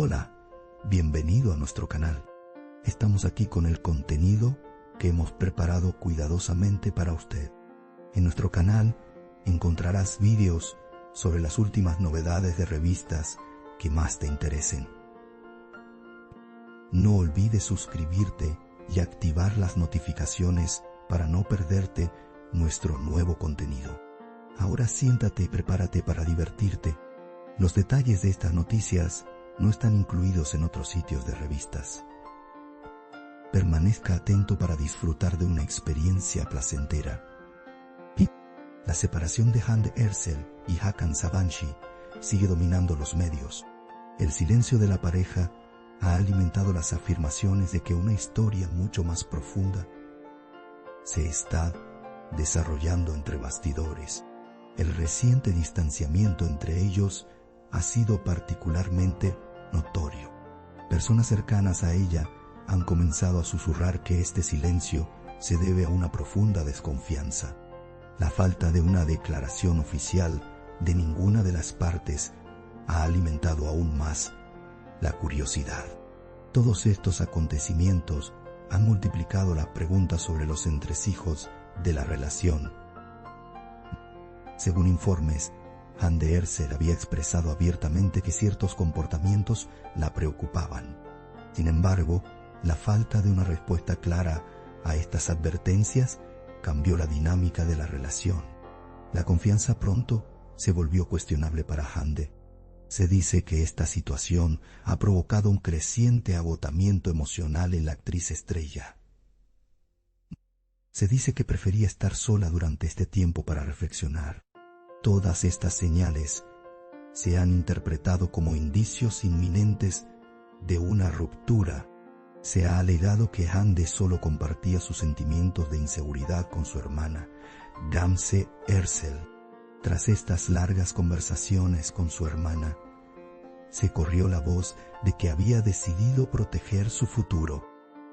Hola, bienvenido a nuestro canal. Estamos aquí con el contenido que hemos preparado cuidadosamente para usted. En nuestro canal encontrarás vídeos sobre las últimas novedades de revistas que más te interesen. No olvides suscribirte y activar las notificaciones para no perderte nuestro nuevo contenido. Ahora siéntate y prepárate para divertirte. Los detalles de estas noticias no están incluidos en otros sitios de revistas. Permanezca atento para disfrutar de una experiencia placentera. La separación de Hande Erçel y Hakan Sabancı sigue dominando los medios. El silencio de la pareja ha alimentado las afirmaciones de que una historia mucho más profunda se está desarrollando entre bastidores. El reciente distanciamiento entre ellos ha sido particularmente notorio. Personas cercanas a ella han comenzado a susurrar que este silencio se debe a una profunda desconfianza. La falta de una declaración oficial de ninguna de las partes ha alimentado aún más la curiosidad. Todos estos acontecimientos han multiplicado las preguntas sobre los entresijos de la relación. Según informes, Hande Erçel había expresado abiertamente que ciertos comportamientos la preocupaban. Sin embargo, la falta de una respuesta clara a estas advertencias cambió la dinámica de la relación. La confianza pronto se volvió cuestionable para Hande. Se dice que esta situación ha provocado un creciente agotamiento emocional en la actriz estrella. Se dice que prefería estar sola durante este tiempo para reflexionar. Todas estas señales se han interpretado como indicios inminentes de una ruptura. Se ha alegado que Hande solo compartía sus sentimientos de inseguridad con su hermana, Gamze Erçel. Tras estas largas conversaciones con su hermana, se corrió la voz de que había decidido proteger su futuro.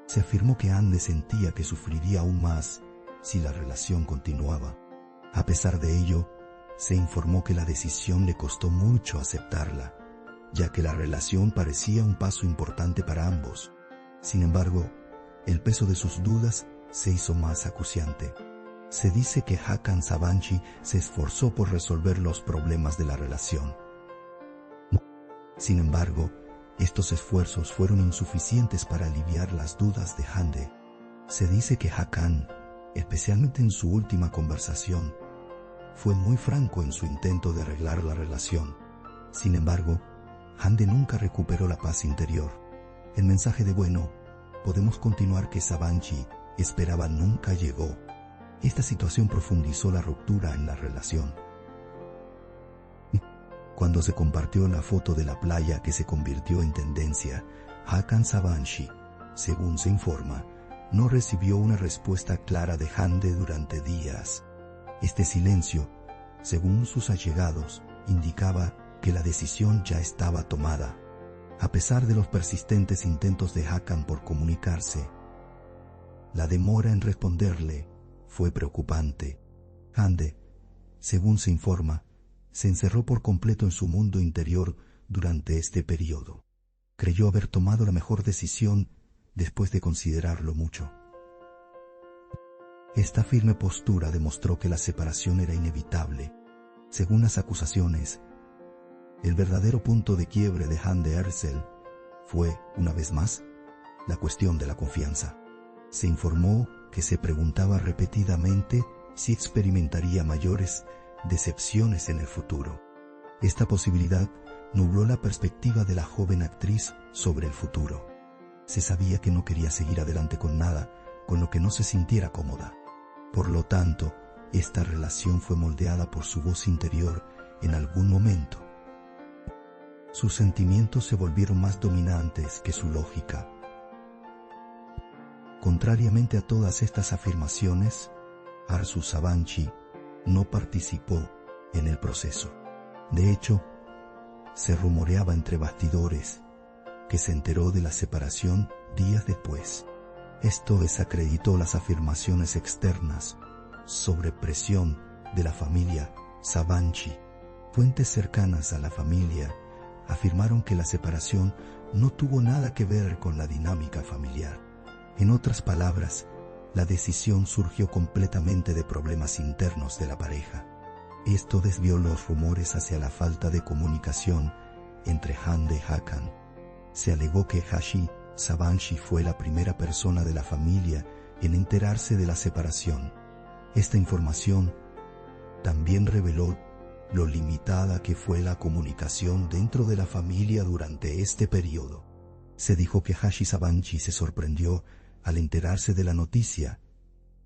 Se afirmó que Hande sentía que sufriría aún más si la relación continuaba. A pesar de ello, se informó que la decisión le costó mucho aceptarla, ya que la relación parecía un paso importante para ambos. Sin embargo, el peso de sus dudas se hizo más acuciante. Se dice que Hakan Sabancı se esforzó por resolver los problemas de la relación. Sin embargo, estos esfuerzos fueron insuficientes para aliviar las dudas de Hande. Se dice que Hakan, especialmente en su última conversación, fue muy franco en su intento de arreglar la relación. Sin embargo, Hande nunca recuperó la paz interior. El mensaje de bueno, podemos continuar que Sabancı esperaba nunca llegó. Esta situación profundizó la ruptura en la relación. Cuando se compartió la foto de la playa que se convirtió en tendencia, Hakan Sabancı, según se informa, no recibió una respuesta clara de Hande durante días. Este silencio, según sus allegados, indicaba que la decisión ya estaba tomada. A pesar de los persistentes intentos de Hakan por comunicarse, la demora en responderle fue preocupante. Hande, según se informa, se encerró por completo en su mundo interior durante este periodo. Creyó haber tomado la mejor decisión después de considerarlo mucho. Esta firme postura demostró que la separación era inevitable. Según las acusaciones, el verdadero punto de quiebre de Hande Erçel fue, una vez más, la cuestión de la confianza. Se informó que se preguntaba repetidamente si experimentaría mayores decepciones en el futuro. Esta posibilidad nubló la perspectiva de la joven actriz sobre el futuro. Se sabía que no quería seguir adelante con nada con lo que no se sintiera cómoda. Por lo tanto, esta relación fue moldeada por su voz interior en algún momento. Sus sentimientos se volvieron más dominantes que su lógica. Contrariamente a todas estas afirmaciones, Arzu Sabancı no participó en el proceso. De hecho, se rumoreaba entre bastidores que se enteró de la separación días después. Esto desacreditó las afirmaciones externas sobre presión de la familia Sabancı. Fuentes cercanas a la familia afirmaron que la separación no tuvo nada que ver con la dinámica familiar. En otras palabras, la decisión surgió completamente de problemas internos de la pareja. Esto desvió los rumores hacia la falta de comunicación entre Hande y Hakan. Se alegó que Hashi Sabanshi fue la primera persona de la familia en enterarse de la separación. Esta información también reveló lo limitada que fue la comunicación dentro de la familia durante este periodo. Se dijo que Hashi Sabanshi se sorprendió al enterarse de la noticia,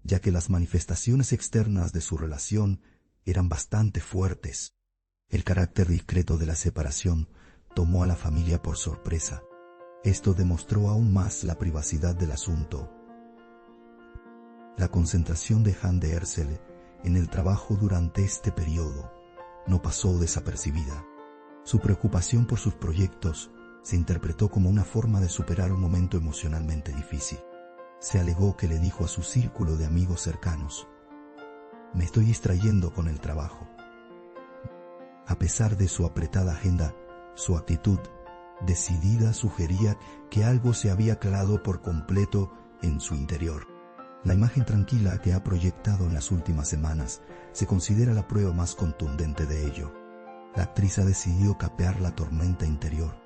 ya que las manifestaciones externas de su relación eran bastante fuertes. El carácter discreto de la separación tomó a la familia por sorpresa. Esto demostró aún más la privacidad del asunto. La concentración de Hande Erçel en el trabajo durante este periodo no pasó desapercibida. Su preocupación por sus proyectos se interpretó como una forma de superar un momento emocionalmente difícil. Se alegó que le dijo a su círculo de amigos cercanos: «Me estoy distrayendo con el trabajo». A pesar de su apretada agenda, su actitud decidida sugería que algo se había aclarado por completo en su interior. La imagen tranquila que ha proyectado en las últimas semanas se considera la prueba más contundente de ello. La actriz ha decidido capear la tormenta interior.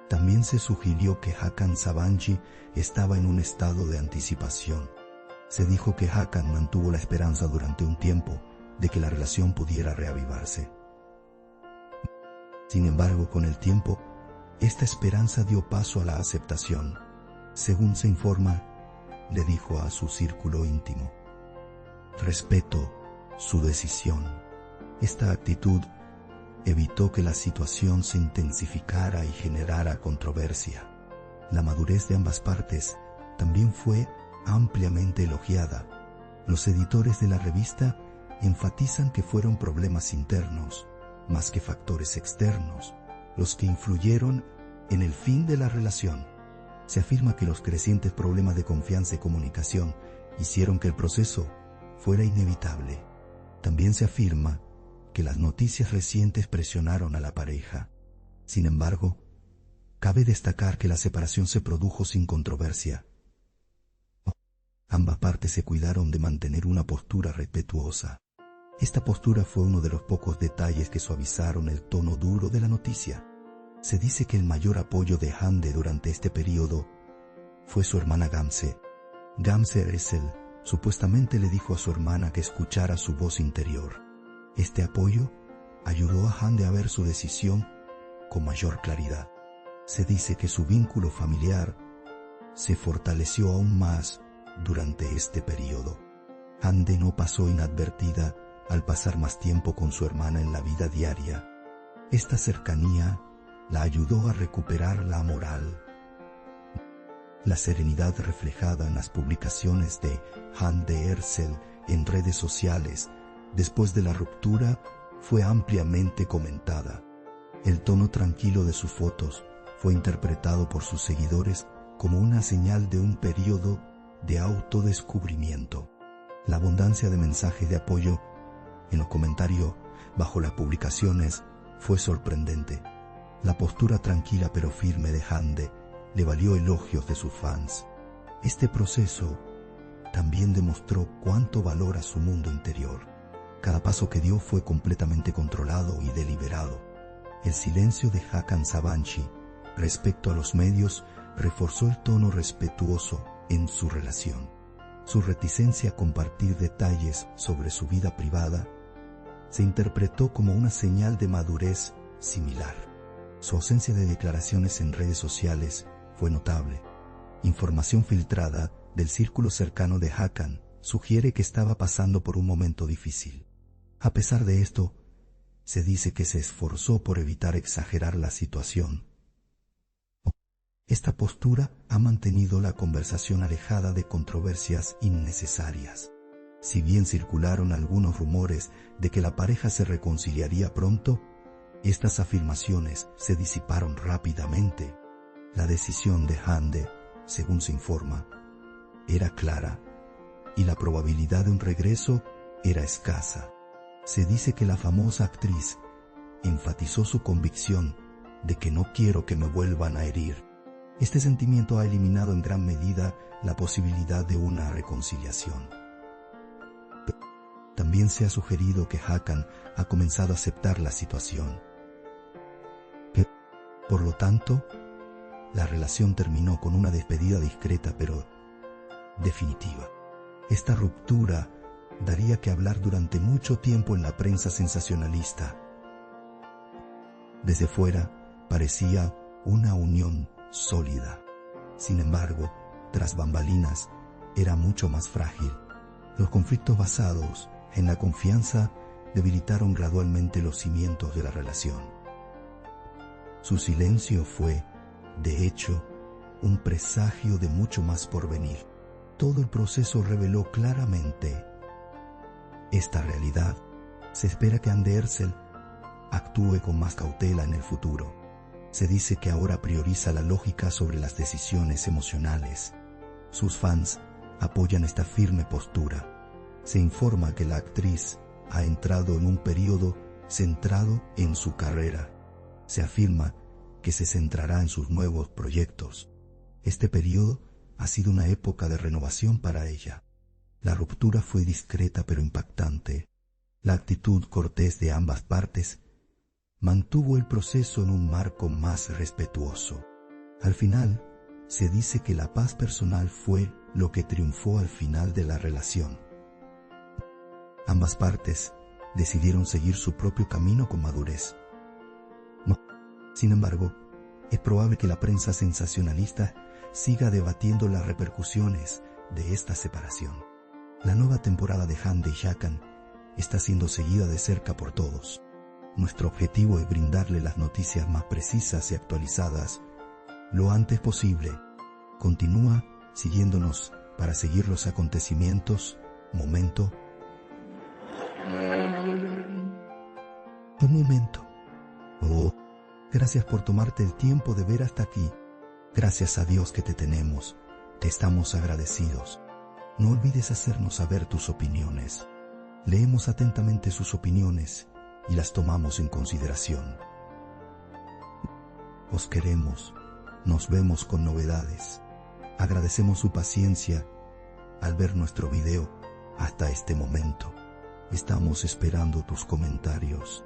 También se sugirió que Hakan Sabanshi estaba en un estado de anticipación. Se dijo que Hakan mantuvo la esperanza durante un tiempo de que la relación pudiera reavivarse. Sin embargo, con el tiempo, esta esperanza dio paso a la aceptación. Según se informa, le dijo a su círculo íntimo: «Respeto su decisión». Esta actitud evitó que la situación se intensificara y generara controversia. La madurez de ambas partes también fue ampliamente elogiada. Los editores de la revista enfatizan que fueron problemas internos, más que factores externos, los que influyeron en el fin de la relación. Se afirma que los crecientes problemas de confianza y comunicación hicieron que el proceso fuera inevitable. También se afirma que las noticias recientes presionaron a la pareja. Sin embargo, cabe destacar que la separación se produjo sin controversia. Ambas partes se cuidaron de mantener una postura respetuosa. Esta postura fue uno de los pocos detalles que suavizaron el tono duro de la noticia. Se dice que el mayor apoyo de Hande durante este periodo fue su hermana Gamze. Gamze Erçel supuestamente le dijo a su hermana que escuchara su voz interior. Este apoyo ayudó a Hande a ver su decisión con mayor claridad. Se dice que su vínculo familiar se fortaleció aún más durante este periodo. Hande no pasó inadvertida al pasar más tiempo con su hermana en la vida diaria. Esta cercanía la ayudó a recuperar la moral. La serenidad reflejada en las publicaciones de Hande Erçel en redes sociales después de la ruptura fue ampliamente comentada. El tono tranquilo de sus fotos fue interpretado por sus seguidores como una señal de un periodo de autodescubrimiento. La abundancia de mensajes de apoyo en los comentarios bajo las publicaciones fue sorprendente. La postura tranquila pero firme de Hande le valió elogios de sus fans. Este proceso también demostró cuánto valora su mundo interior. Cada paso que dio fue completamente controlado y deliberado. El silencio de Hakan Sabanshi respecto a los medios reforzó el tono respetuoso en su relación. Su reticencia a compartir detalles sobre su vida privada se interpretó como una señal de madurez similar. Su ausencia de declaraciones en redes sociales fue notable. Información filtrada del círculo cercano de Hakan sugiere que estaba pasando por un momento difícil. A pesar de esto, se dice que se esforzó por evitar exagerar la situación. Esta postura ha mantenido la conversación alejada de controversias innecesarias. Si bien circularon algunos rumores de que la pareja se reconciliaría pronto, estas afirmaciones se disiparon rápidamente. La decisión de Hande, según se informa, era clara y la probabilidad de un regreso era escasa. Se dice que la famosa actriz enfatizó su convicción de que no quiero que me vuelvan a herir. Este sentimiento ha eliminado en gran medida la posibilidad de una reconciliación. También se ha sugerido que Hakan ha comenzado a aceptar la situación. Por lo tanto, la relación terminó con una despedida discreta pero definitiva. Esta ruptura daría que hablar durante mucho tiempo en la prensa sensacionalista. Desde fuera parecía una unión sólida. Sin embargo, tras bambalinas, era mucho más frágil. Los conflictos basados en la confianza debilitaron gradualmente los cimientos de la relación. Su silencio fue, de hecho, un presagio de mucho más por venir. Todo el proceso reveló claramente esta realidad. Se espera que Andersen actúe con más cautela en el futuro. Se dice que ahora prioriza la lógica sobre las decisiones emocionales. Sus fans apoyan esta firme postura. Se informa que la actriz ha entrado en un periodo centrado en su carrera. Se afirma que se centrará en sus nuevos proyectos. Este periodo ha sido una época de renovación para ella. La ruptura fue discreta pero impactante. La actitud cortés de ambas partes mantuvo el proceso en un marco más respetuoso. Al final, se dice que la paz personal fue lo que triunfó al final de la relación. Ambas partes decidieron seguir su propio camino con madurez. Sin embargo, es probable que la prensa sensacionalista siga debatiendo las repercusiones de esta separación. La nueva temporada de Hande y Hakan está siendo seguida de cerca por todos. Nuestro objetivo es brindarle las noticias más precisas y actualizadas lo antes posible. Continúa siguiéndonos para seguir los acontecimientos momento por momento. Gracias por tomarte el tiempo de ver hasta aquí. Gracias a Dios que te tenemos. Te estamos agradecidos. No olvides hacernos saber tus opiniones. Leemos atentamente sus opiniones y las tomamos en consideración. Os queremos. Nos vemos con novedades. Agradecemos su paciencia al ver nuestro video hasta este momento. Estamos esperando tus comentarios.